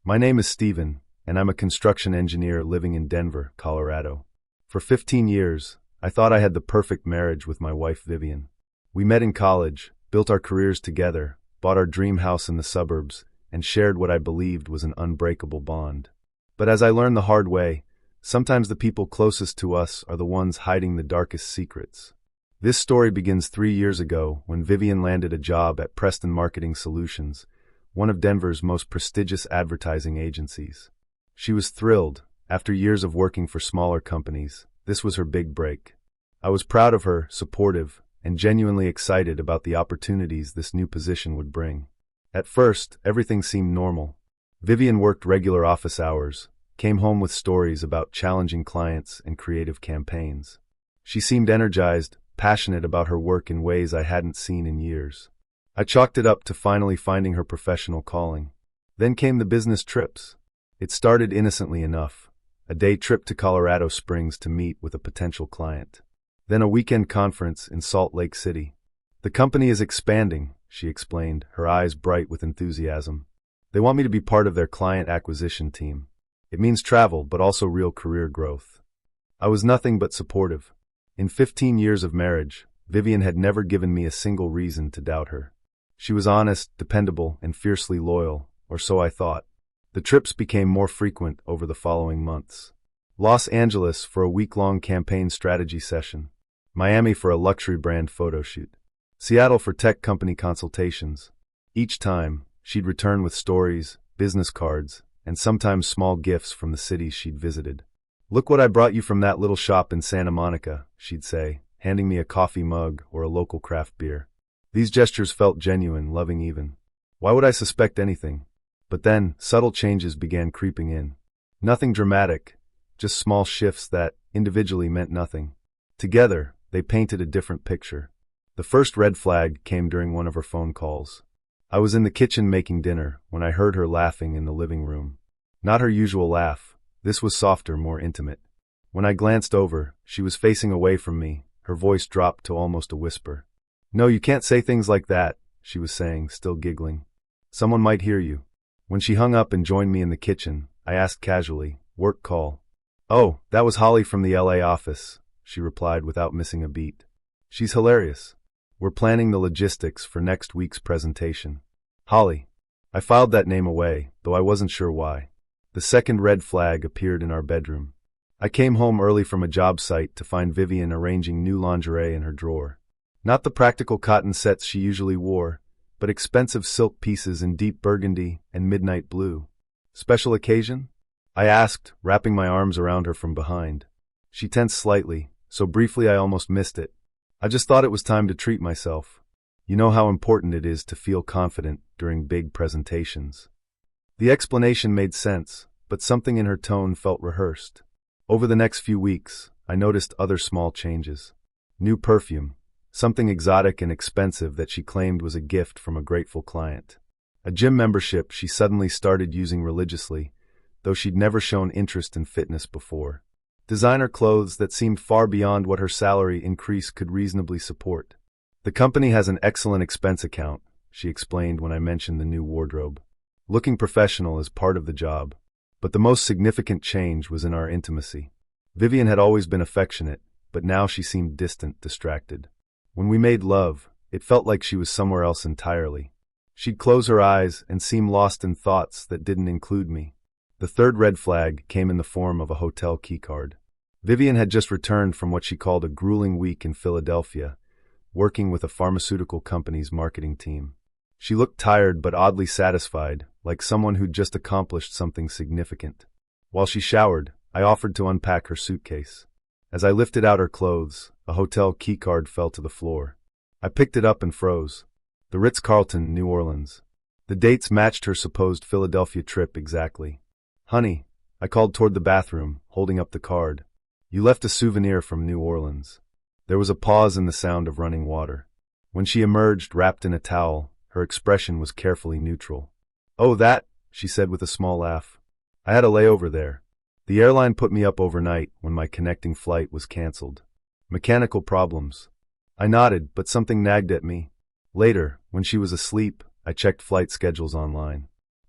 My name is Steven, and I'm a construction engineer living in Denver, Colorado. For 15 years, I thought I had the perfect marriage with my wife Vivian. We met in college, built our careers together, bought our dream house in the suburbs, and shared what I believed was an unbreakable bond. But as I learned the hard way, sometimes the people closest to us are the ones hiding the darkest secrets. This story begins 3 years ago when Vivian landed a job at Preston Marketing Solutions, one of Denver's most prestigious advertising agencies. She was thrilled. After years of working for smaller companies, this was her big break. I was proud of her, supportive, and genuinely excited about the opportunities this new position would bring. At first, everything seemed normal. Vivian worked regular office hours, came home with stories about challenging clients and creative campaigns. She seemed energized, passionate about her work in ways I hadn't seen in years. I chalked it up to finally finding her professional calling. Then came the business trips. It started innocently enough. A day trip to Colorado Springs to meet with a potential client. Then a weekend conference in Salt Lake City. The company is expanding, she explained, her eyes bright with enthusiasm. They want me to be part of their client acquisition team. It means travel, but also real career growth. I was nothing but supportive. In 15 years of marriage, Vivian had never given me a single reason to doubt her. She was honest, dependable, and fiercely loyal, or so I thought. The trips became more frequent over the following months. Los Angeles for a week-long campaign strategy session. Miami for a luxury brand photo shoot. Seattle for tech company consultations. Each time, she'd return with stories, business cards, and sometimes small gifts from the cities she'd visited. "Look what I brought you from that little shop in Santa Monica," she'd say, handing me a coffee mug or a local craft beer. These gestures felt genuine, loving even. Why would I suspect anything? But then, subtle changes began creeping in. Nothing dramatic, just small shifts that, individually, meant nothing. Together, they painted a different picture. The first red flag came during one of her phone calls. I was in the kitchen making dinner when I heard her laughing in the living room. Not her usual laugh. This was softer, more intimate. When I glanced over, she was facing away from me, her voice dropped to almost a whisper. "No, you can't say things like that," she was saying, still giggling. "Someone might hear you." When she hung up and joined me in the kitchen, I asked casually, "Work call?" "Oh, that was Holly from the LA office," she replied without missing a beat. "She's hilarious. We're planning the logistics for next week's presentation." Holly. I filed that name away, though I wasn't sure why. The second red flag appeared in our bedroom. I came home early from a job site to find Vivian arranging new lingerie in her drawer. Not the practical cotton sets she usually wore, but expensive silk pieces in deep burgundy and midnight blue. "Special occasion?" I asked, wrapping my arms around her from behind. She tensed slightly, so briefly I almost missed it. "I just thought it was time to treat myself. You know how important it is to feel confident during big presentations." The explanation made sense, but something in her tone felt rehearsed. Over the next few weeks, I noticed other small changes. New perfume. Something exotic and expensive that she claimed was a gift from a grateful client. A gym membership she suddenly started using religiously, though she'd never shown interest in fitness before. Designer clothes that seemed far beyond what her salary increase could reasonably support. "The company has an excellent expense account," she explained when I mentioned the new wardrobe. "Looking professional is part of the job." But the most significant change was in our intimacy. Vivian had always been affectionate, but now she seemed distant, distracted. When we made love, it felt like she was somewhere else entirely. She'd close her eyes and seem lost in thoughts that didn't include me. The third red flag came in the form of a hotel keycard. Vivian had just returned from what she called a grueling week in Philadelphia, working with a pharmaceutical company's marketing team. She looked tired but oddly satisfied, like someone who'd just accomplished something significant. While she showered, I offered to unpack her suitcase. As I lifted out her clothes, a hotel keycard fell to the floor. I picked it up and froze. The Ritz-Carlton, New Orleans. The dates matched her supposed Philadelphia trip exactly. "Honey," I called toward the bathroom, holding up the card. "You left a souvenir from New Orleans." There was a pause in the sound of running water. When she emerged, wrapped in a towel, her expression was carefully neutral. "Oh, that," she said with a small laugh. "I had a layover there. The airline put me up overnight when my connecting flight was canceled. Mechanical problems." I nodded, but something nagged at me. Later, when she was asleep, I checked flight schedules online.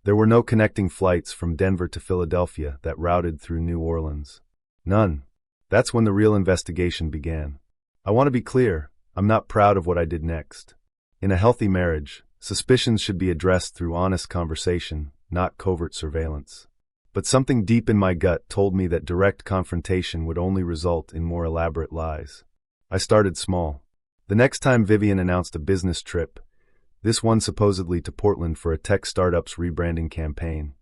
There were no connecting flights from Denver to Philadelphia that routed through New Orleans. None. That's when the real investigation began. I want to be clear, I'm not proud of what I did next. In a healthy marriage, suspicions should be addressed through honest conversation, not covert surveillance. But something deep in my gut told me that direct confrontation would only result in more elaborate lies. I started small. The next time Vivian announced a business trip, this one supposedly to Portland for a tech startup's rebranding campaign,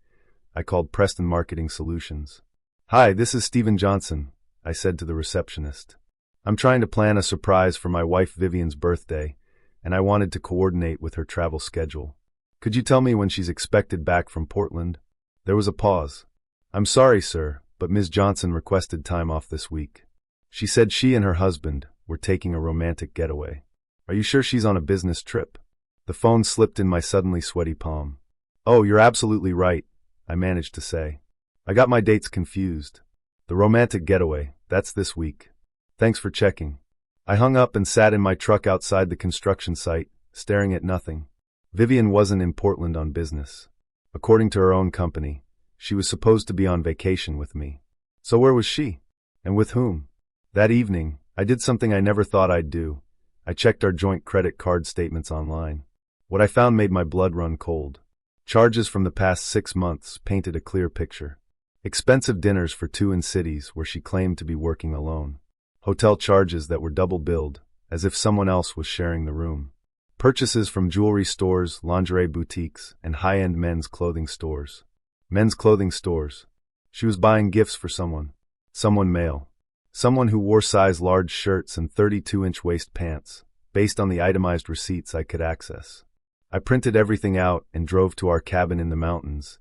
I called Preston Marketing Solutions. "Hi, this is Stephen Johnson," I said to the receptionist. "I'm trying to plan a surprise for my wife Vivian's birthday, and I wanted to coordinate with her travel schedule. Could you tell me when she's expected back from Portland?" There was a pause. "I'm sorry, sir, but Ms. Johnson requested time off this week. She said she and her husband were taking a romantic getaway." "Are you sure she's on a business trip?" The phone slipped in my suddenly sweaty palm. "Oh, you're absolutely right," I managed to say. "I got my dates confused. The romantic getaway, that's this week. Thanks for checking." I hung up and sat in my truck outside the construction site, staring at nothing. Vivian wasn't in Portland on business. According to her own company, she was supposed to be on vacation with me. So where was she? And with whom? That evening, I did something I never thought I'd do. I checked our joint credit card statements online. What I found made my blood run cold. Charges from the past 6 months painted a clear picture. Expensive dinners for two in cities where she claimed to be working alone. Hotel charges that were double billed, as if someone else was sharing the room. Purchases from jewelry stores, lingerie boutiques, and high-end men's clothing stores. Men's clothing stores. She was buying gifts for someone. Someone male. Someone who wore size large shirts and 32-inch waist pants, based on the itemized receipts I could access. I printed everything out and drove to our cabin in the mountains,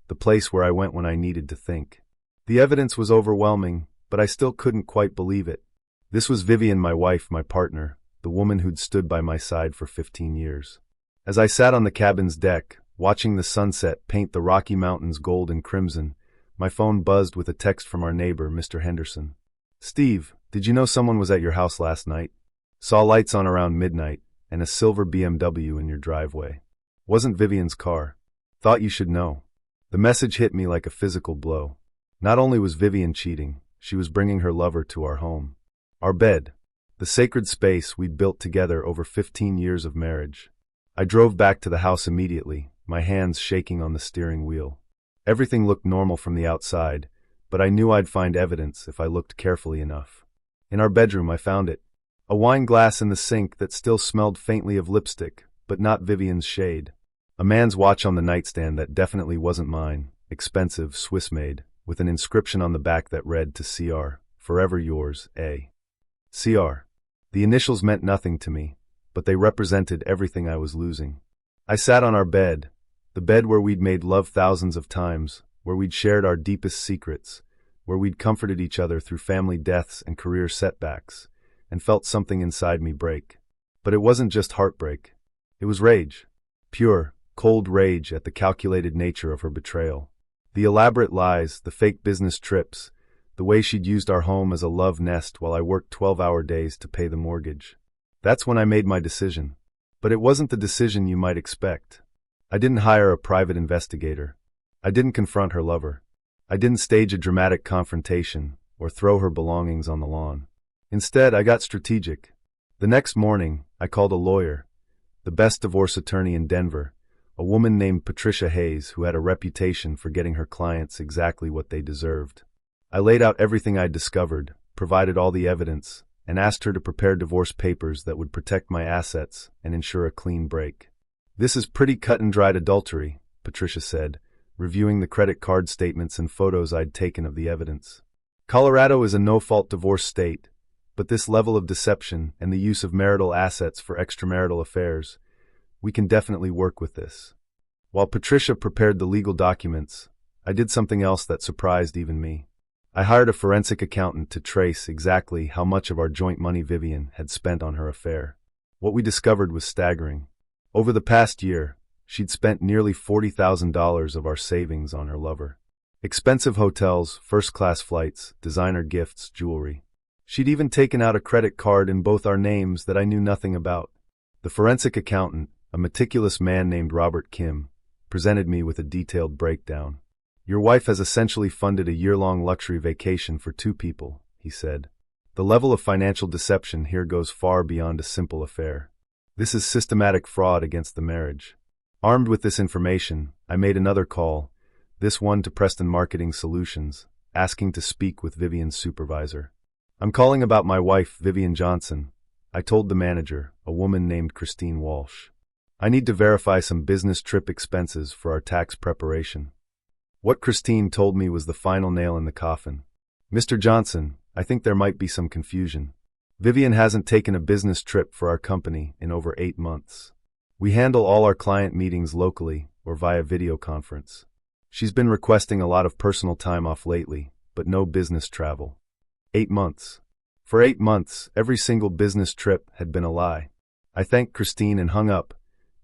the place where I went when I needed to think. The evidence was overwhelming, but I still couldn't quite believe it. This was Vivian, my wife, my partner, the woman who'd stood by my side for 15 years. As I sat on the cabin's deck, watching the sunset paint the Rocky Mountains gold and crimson, my phone buzzed with a text from our neighbor, Mr. Henderson. "Steve, did you know someone was at your house last night? Saw lights on around midnight and a silver BMW in your driveway. Wasn't Vivian's car. Thought you should know." The message hit me like a physical blow. Not only was Vivian cheating, she was bringing her lover to our home. Our bed. The sacred space we'd built together over 15 years of marriage. I drove back to the house immediately, my hands shaking on the steering wheel. Everything looked normal from the outside, but I knew I'd find evidence if I looked carefully enough. In our bedroom I found it. A wine glass in the sink that still smelled faintly of lipstick, but not Vivian's shade. A man's watch on the nightstand that definitely wasn't mine, expensive, Swiss-made, with an inscription on the back that read to CR, "Forever yours, A." CR. The initials meant nothing to me, but they represented everything I was losing. I sat on our bed, the bed where we'd made love thousands of times, where we'd shared our deepest secrets, where we'd comforted each other through family deaths and career setbacks, and felt something inside me break. But it wasn't just heartbreak. It was rage. Pure, cold rage at the calculated nature of her betrayal. The elaborate lies, the fake business trips, the way she'd used our home as a love nest while I worked 12-hour days to pay the mortgage. That's when I made my decision. But it wasn't the decision you might expect. I didn't hire a private investigator. I didn't confront her lover. I didn't stage a dramatic confrontation or throw her belongings on the lawn. Instead, I got strategic. The next morning, I called a lawyer, the best divorce attorney in Denver, a woman named Patricia Hayes who had a reputation for getting her clients exactly what they deserved. I laid out everything I'd discovered, provided all the evidence, and asked her to prepare divorce papers that would protect my assets and ensure a clean break. "This is pretty cut-and-dried adultery," Patricia said, reviewing the credit card statements and photos I'd taken of the evidence. "Colorado is a no-fault divorce state, but this level of deception and the use of marital assets for extramarital affairs, we can definitely work with this." While Patricia prepared the legal documents, I did something else that surprised even me. I hired a forensic accountant to trace exactly how much of our joint money Vivian had spent on her affair. What we discovered was staggering. Over the past year, she'd spent nearly $40,000 of our savings on her lover. Expensive hotels, first-class flights, designer gifts, jewelry. She'd even taken out a credit card in both our names that I knew nothing about. The forensic accountant, a meticulous man named Robert Kim, presented me with a detailed breakdown. Your wife has essentially funded a year-long luxury vacation for 2 people, he said. The level of financial deception here goes far beyond a simple affair. This is systematic fraud against the marriage. Armed with this information, I made another call, this one to Preston Marketing Solutions, asking to speak with Vivian's supervisor. I'm calling about my wife, Vivian Johnson, I told the manager, a woman named Christine Walsh. I need to verify some business trip expenses for our tax preparation. What Christine told me was the final nail in the coffin. Mr. Johnson, I think there might be some confusion. Vivian hasn't taken a business trip for our company in over 8 months. We handle all our client meetings locally or via video conference. She's been requesting a lot of personal time off lately, but no business travel. 8 months. For 8 months, every single business trip had been a lie. I thanked Christine and hung up,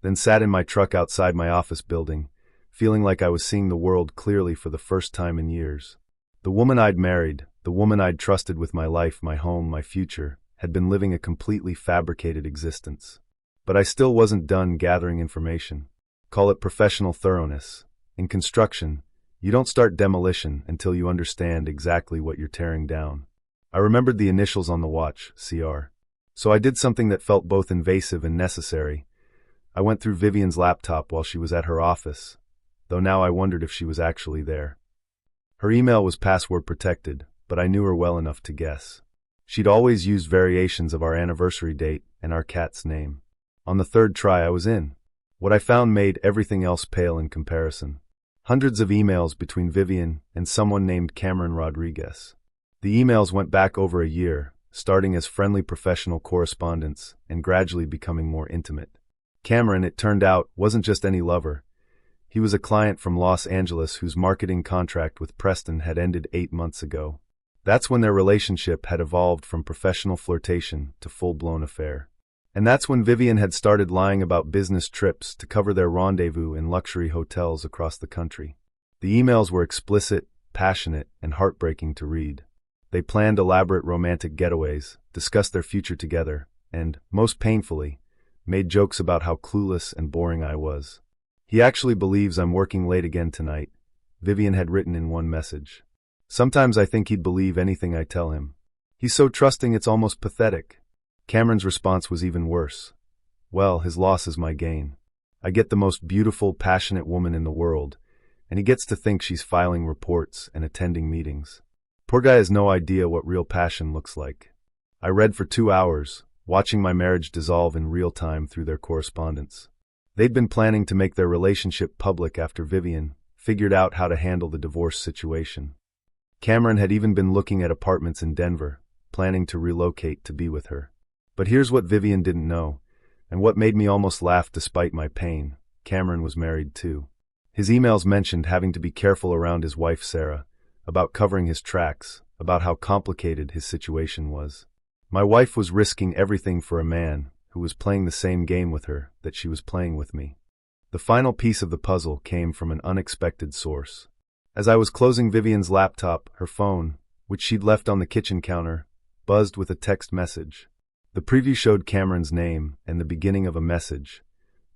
then sat in my truck outside my office building, feeling like I was seeing the world clearly for the first time in years. The woman I'd married, the woman I'd trusted with my life, my home, my future, had been living a completely fabricated existence. But I still wasn't done gathering information. Call it professional thoroughness. In construction, you don't start demolition until you understand exactly what you're tearing down. I remembered the initials on the watch, CR. So I did something that felt both invasive and necessary. I went through Vivian's laptop while she was at her office, though now I wondered if she was actually there. Her email was password protected, but I knew her well enough to guess. She'd always used variations of our anniversary date and our cat's name. On the 3rd try I was in. What I found made everything else pale in comparison. Hundreds of emails between Vivian and someone named Cameron Rodriguez. The emails went back over a year, starting as friendly professional correspondence and gradually becoming more intimate. Cameron, it turned out, wasn't just any lover. He was a client from Los Angeles whose marketing contract with Preston had ended 8 months ago. That's when their relationship had evolved from professional flirtation to full-blown affair. And that's when Vivian had started lying about business trips to cover their rendezvous in luxury hotels across the country. The emails were explicit, passionate, and heartbreaking to read. They planned elaborate romantic getaways, discussed their future together, and, most painfully, made jokes about how clueless and boring I was. He actually believes I'm working late again tonight, Vivian had written in one message. Sometimes I think he'd believe anything I tell him. He's so trusting it's almost pathetic. Cameron's response was even worse. Well, his loss is my gain. I get the most beautiful, passionate woman in the world, and he gets to think she's filing reports and attending meetings. Poor guy has no idea what real passion looks like. I read for 2 hours, watching my marriage dissolve in real time through their correspondence. They'd been planning to make their relationship public after Vivian figured out how to handle the divorce situation. Cameron had even been looking at apartments in Denver, planning to relocate to be with her. But here's what Vivian didn't know, and what made me almost laugh despite my pain. Cameron was married too. His emails mentioned having to be careful around his wife Sarah, about covering his tracks, about how complicated his situation was. My wife was risking everything for a man who was playing the same game with her that she was playing with me. The final piece of the puzzle came from an unexpected source. As I was closing Vivian's laptop, her phone, which she'd left on the kitchen counter, buzzed with a text message. The preview showed Cameron's name and the beginning of a message.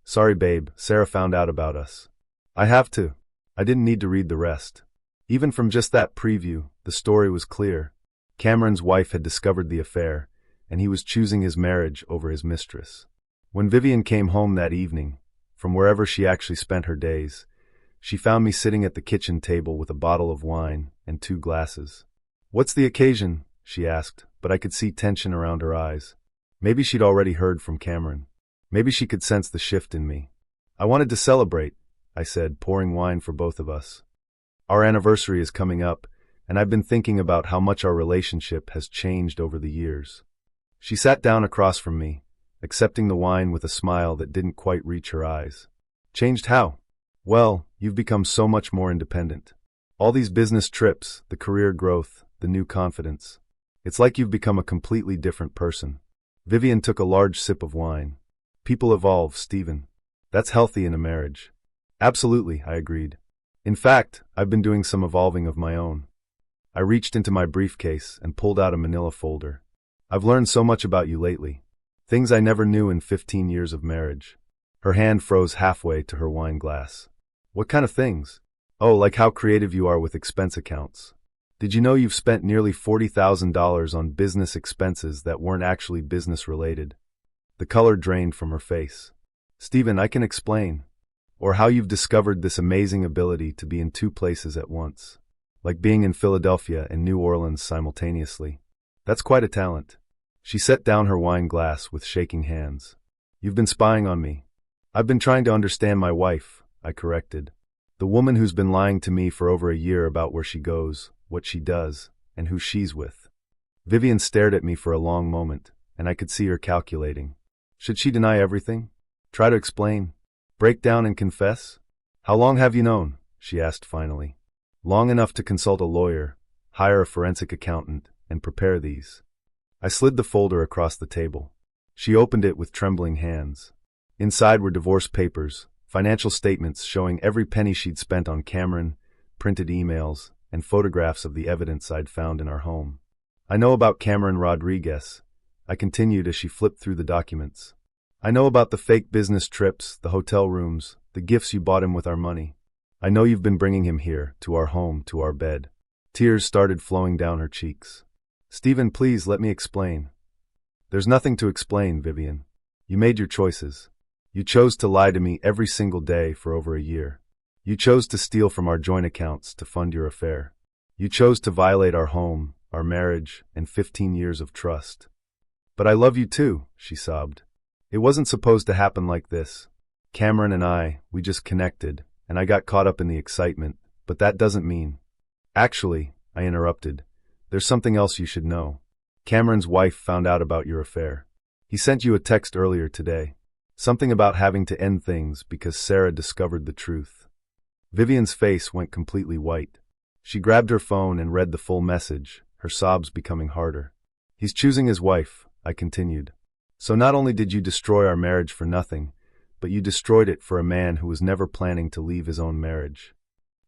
Sorry babe, Sarah found out about us. I didn't need to read the rest. Even from just that preview, the story was clear. Cameron's wife had discovered the affair, and he was choosing his marriage over his mistress. When Vivian came home that evening, from wherever she actually spent her days, she found me sitting at the kitchen table with a bottle of wine and 2 glasses. What's the occasion? She asked, but I could see tension around her eyes. Maybe she'd already heard from Cameron. Maybe she could sense the shift in me. I wanted to celebrate, I said, pouring wine for both of us. Our anniversary is coming up, and I've been thinking about how much our relationship has changed over the years. She sat down across from me, accepting the wine with a smile that didn't quite reach her eyes. Changed how? Well, you've become so much more independent. All these business trips, the career growth, the new confidence. It's like you've become a completely different person. Vivian took a large sip of wine. People evolve, Stephen. That's healthy in a marriage. Absolutely, I agreed. In fact, I've been doing some evolving of my own. I reached into my briefcase and pulled out a manila folder. I've learned so much about you lately. Things I never knew in 15 years of marriage. Her hand froze halfway to her wine glass. What kind of things? Oh, like how creative you are with expense accounts. Did you know you've spent nearly $40,000 on business expenses that weren't actually business related? The color drained from her face. Stephen, I can explain. Or how you've discovered this amazing ability to be in two places at once. Like being in Philadelphia and New Orleans simultaneously. That's quite a talent. She set down her wine glass with shaking hands. You've been spying on me. I've been trying to understand my wife, I corrected. The woman who's been lying to me for over a year about where she goes, what she does, and who she's with. Vivian stared at me for a long moment, and I could see her calculating. Should she deny everything? Try to explain? Break down and confess? How long have you known? She asked finally. Long enough to consult a lawyer, hire a forensic accountant, and prepare these. I slid the folder across the table. She opened it with trembling hands. Inside were divorce papers, financial statements showing every penny she'd spent on Cameron, printed emails, and photographs of the evidence I'd found in our home. I know about Cameron Rodriguez, I continued as she flipped through the documents. I know about the fake business trips, the hotel rooms, the gifts you bought him with our money. I know you've been bringing him here, to our home, to our bed. Tears started flowing down her cheeks. Stephen, please let me explain. There's nothing to explain, Vivian. You made your choices. You chose to lie to me every single day for over a year. You chose to steal from our joint accounts to fund your affair. You chose to violate our home, our marriage, and 15 years of trust. But I love you too, she sobbed. It wasn't supposed to happen like this. Cameron and I, we just connected, and I got caught up in the excitement, but that doesn't mean. Actually, I interrupted, there's something else you should know. Cameron's wife found out about your affair. He sent you a text earlier today. Something about having to end things because Sarah discovered the truth. Vivian's face went completely white. She grabbed her phone and read the full message, her sobs becoming harder. He's choosing his wife, I continued. So not only did you destroy our marriage for nothing, but you destroyed it for a man who was never planning to leave his own marriage.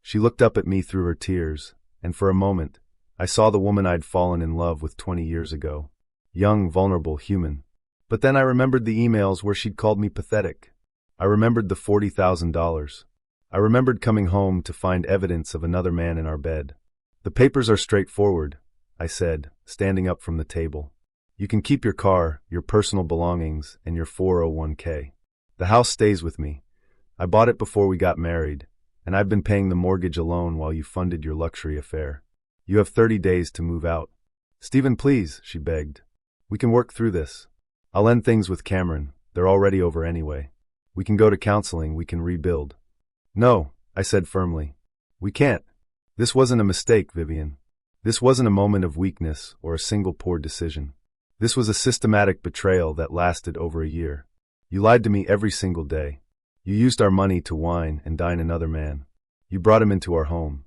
She looked up at me through her tears, and for a moment, I saw the woman I'd fallen in love with 20 years ago. Young, vulnerable, human. But then I remembered the emails where she'd called me pathetic. I remembered the $40,000. I remembered coming home to find evidence of another man in our bed. The papers are straightforward, I said, standing up from the table. You can keep your car, your personal belongings, and your 401k. The house stays with me. I bought it before we got married, and I've been paying the mortgage alone while you funded your luxury affair. You have 30 days to move out. Stephen, please, she begged. We can work through this. I'll end things with Cameron. They're already over anyway. We can go to counseling, we can rebuild. No, I said firmly. We can't. This wasn't a mistake, Vivian. This wasn't a moment of weakness or a single poor decision. This was a systematic betrayal that lasted over a year. You lied to me every single day. You used our money to wine and dine another man. You brought him into our home.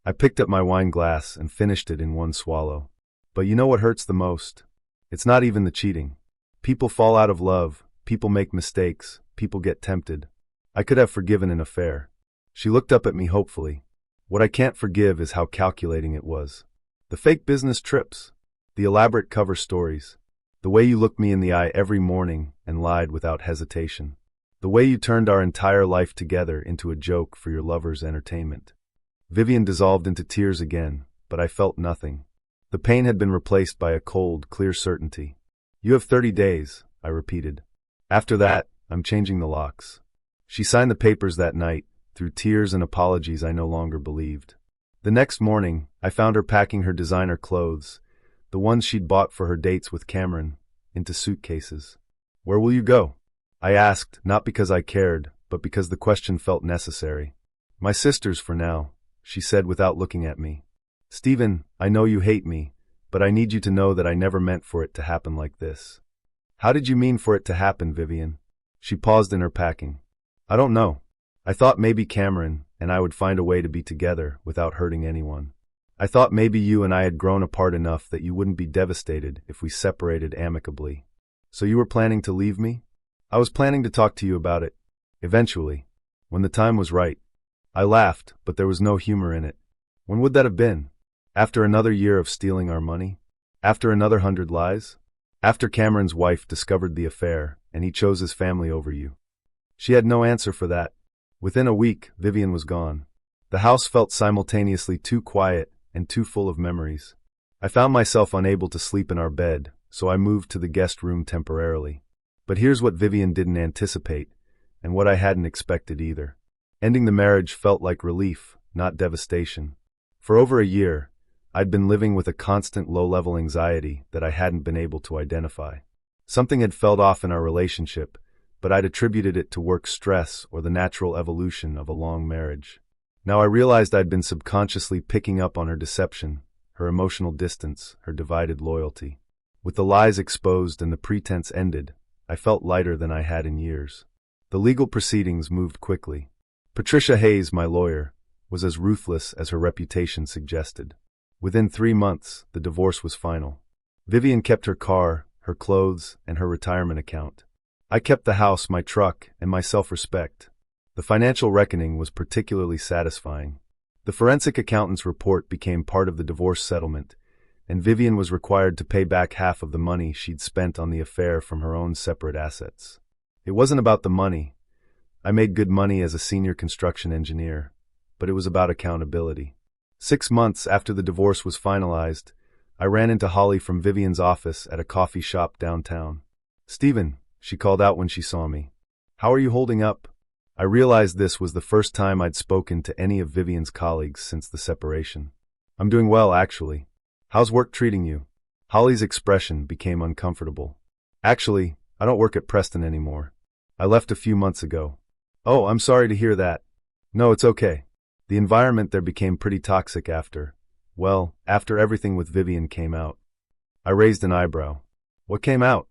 I picked up my wine glass and finished it in one swallow. But you know what hurts the most? It's not even the cheating. People fall out of love, people make mistakes, people get tempted. I could have forgiven an affair. She looked up at me hopefully. What I can't forgive is how calculating it was. The fake business trips. The elaborate cover stories. The way you looked me in the eye every morning and lied without hesitation. The way you turned our entire life together into a joke for your lover's entertainment. Vivian dissolved into tears again, but I felt nothing. The pain had been replaced by a cold, clear certainty. You have 30 days, I repeated. After that, I'm changing the locks. She signed the papers that night, through tears and apologies I no longer believed. The next morning, I found her packing her designer clothes, the ones she'd bought for her dates with Cameron, into suitcases. Where will you go? I asked, not because I cared, but because the question felt necessary. My sister's for now, she said without looking at me. Stephen, I know you hate me, but I need you to know that I never meant for it to happen like this. How did you mean for it to happen, Vivian? She paused in her packing. I don't know. I thought maybe Cameron and I would find a way to be together without hurting anyone. I thought maybe you and I had grown apart enough that you wouldn't be devastated if we separated amicably. So you were planning to leave me? I was planning to talk to you about it. Eventually. When the time was right. I laughed, but there was no humor in it. When would that have been? After another year of stealing our money? After another 100 lies? After Cameron's wife discovered the affair, and he chose his family over you? She had no answer for that. Within a week, Vivian was gone. The house felt simultaneously too quiet and too full of memories. I found myself unable to sleep in our bed, so I moved to the guest room temporarily. But here's what Vivian didn't anticipate, and what I hadn't expected either. Ending the marriage felt like relief, not devastation. For over a year, I'd been living with a constant low-level anxiety that I hadn't been able to identify. Something had felt off in our relationship, but I'd attributed it to work stress or the natural evolution of a long marriage. Now I realized I'd been subconsciously picking up on her deception, her emotional distance, her divided loyalty. With the lies exposed and the pretense ended, I felt lighter than I had in years. The legal proceedings moved quickly. Patricia Hayes, my lawyer, was as ruthless as her reputation suggested. Within 3 months, the divorce was final. Vivian kept her car, her clothes, and her retirement account. I kept the house, my truck, and my self-respect. The financial reckoning was particularly satisfying. The forensic accountant's report became part of the divorce settlement, and Vivian was required to pay back half of the money she'd spent on the affair from her own separate assets. It wasn't about the money. I made good money as a senior construction engineer, but it was about accountability. 6 months after the divorce was finalized, I ran into Holly from Vivian's office at a coffee shop downtown. "Stephen," she called out when she saw me. "How are you holding up?" I realized this was the first time I'd spoken to any of Vivian's colleagues since the separation. "I'm doing well, actually. How's work treating you?" Holly's expression became uncomfortable. "Actually, I don't work at Preston anymore. I left a few months ago." "Oh, I'm sorry to hear that." "No, it's okay. The environment there became pretty toxic after everything with Vivian came out." I raised an eyebrow. "What came out?"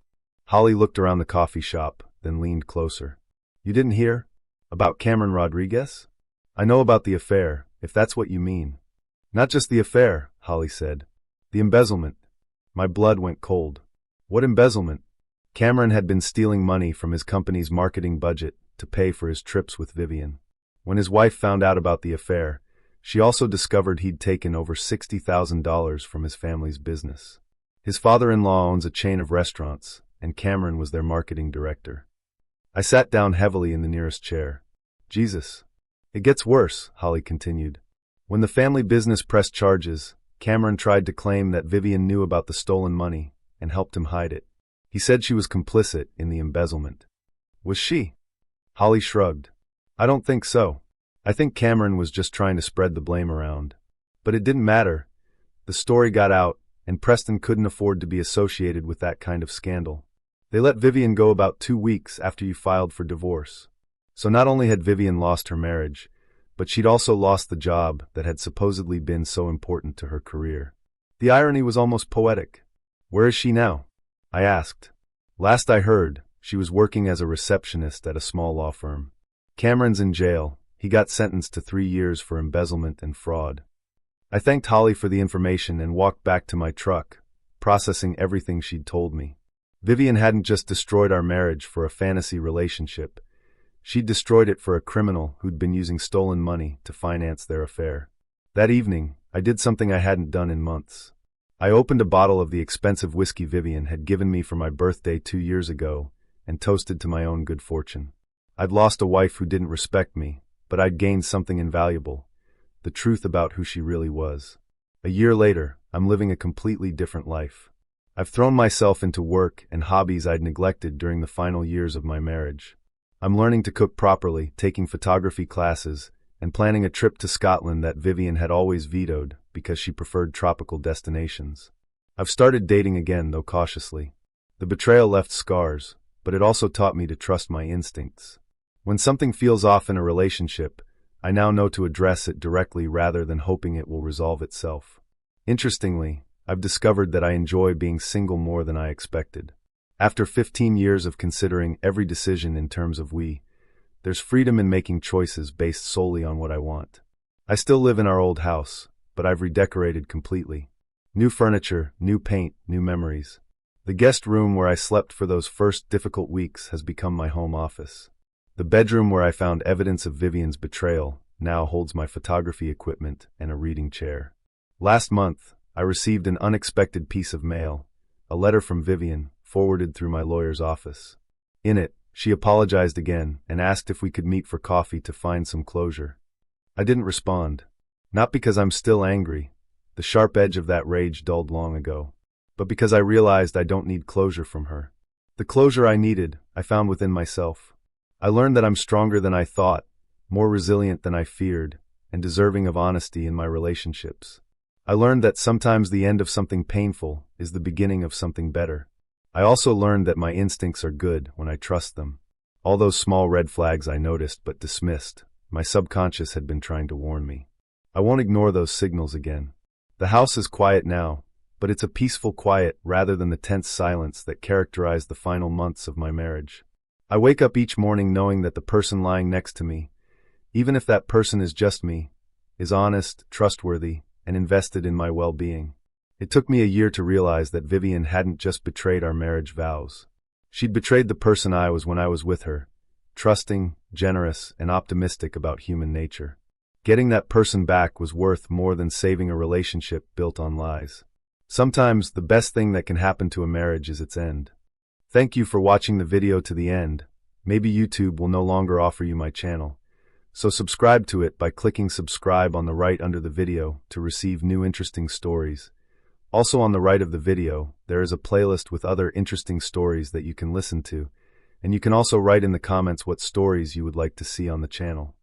Holly looked around the coffee shop, then leaned closer. "You didn't hear? About Cameron Rodriguez?" "I know about the affair, if that's what you mean." "Not just the affair," Holly said. "The embezzlement." My blood went cold. "What embezzlement?" Cameron had been stealing money from his company's marketing budget to pay for his trips with Vivian. When his wife found out about the affair, she also discovered he'd taken over $60,000 from his family's business. His father-in-law owns a chain of restaurants, and Cameron was their marketing director. I sat down heavily in the nearest chair. "Jesus. It gets worse," Holly continued. "When the family business pressed charges, Cameron tried to claim that Vivian knew about the stolen money and helped him hide it. He said she was complicit in the embezzlement." "Was she?" Holly shrugged. "I don't think so. I think Cameron was just trying to spread the blame around. But it didn't matter. The story got out, and Preston couldn't afford to be associated with that kind of scandal. They let Vivian go about 2 weeks after you filed for divorce. So not only had Vivian lost her marriage, but she'd also lost the job that had supposedly been so important to her career." The irony was almost poetic. "Where is she now?" I asked. "Last I heard, she was working as a receptionist at a small law firm. Cameron's in jail. He got sentenced to 3 years for embezzlement and fraud." I thanked Holly for the information and walked back to my truck, processing everything she'd told me. Vivian hadn't just destroyed our marriage for a fantasy relationship. She'd destroyed it for a criminal who'd been using stolen money to finance their affair. That evening, I did something I hadn't done in months. I opened a bottle of the expensive whiskey Vivian had given me for my birthday 2 years ago and toasted to my own good fortune. I'd lost a wife who didn't respect me, but I'd gained something invaluable, the truth about who she really was. A year later, I'm living a completely different life. I've thrown myself into work and hobbies I'd neglected during the final years of my marriage. I'm learning to cook properly, taking photography classes, and planning a trip to Scotland that Vivian had always vetoed because she preferred tropical destinations. I've started dating again, though cautiously. The betrayal left scars, but it also taught me to trust my instincts. When something feels off in a relationship, I now know to address it directly rather than hoping it will resolve itself. Interestingly, I've discovered that I enjoy being single more than I expected. After 15 years of considering every decision in terms of there's freedom in making choices based solely on what I want. I still live in our old house, but I've redecorated completely. New furniture, new paint, new memories. The guest room where I slept for those first difficult weeks has become my home office. The bedroom where I found evidence of Vivian's betrayal now holds my photography equipment and a reading chair. Last month, I received an unexpected piece of mail, a letter from Vivian, forwarded through my lawyer's office. In it, She apologized again and asked if we could meet for coffee to find some closure. I didn't respond. Not because I'm still angry. The sharp edge of that rage dulled long ago. But because I realized I don't need closure from her. The closure I needed, I found within myself. I learned that I'm stronger than I thought, more resilient than I feared, and deserving of honesty in my relationships. I learned that sometimes the end of something painful is the beginning of something better. I also learned that my instincts are good when I trust them. All those small red flags I noticed but dismissed, my subconscious had been trying to warn me. I won't ignore those signals again. The house is quiet now, but it's a peaceful quiet rather than the tense silence that characterized the final months of my marriage. I wake up each morning knowing that the person lying next to me, even if that person is just me, is honest, trustworthy, and invested in my well-being. It took me a year to realize that Vivian hadn't just betrayed our marriage vows. She'd betrayed the person I was when I was with her, trusting, generous, and optimistic about human nature. Getting that person back was worth more than saving a relationship built on lies. Sometimes the best thing that can happen to a marriage is its end. Thank you for watching the video to the end. Maybe YouTube will no longer offer you my channel. So subscribe to it by clicking subscribe on the right under the video to receive new interesting stories. Also on the right of the video, there is a playlist with other interesting stories that you can listen to, and you can also write in the comments what stories you would like to see on the channel.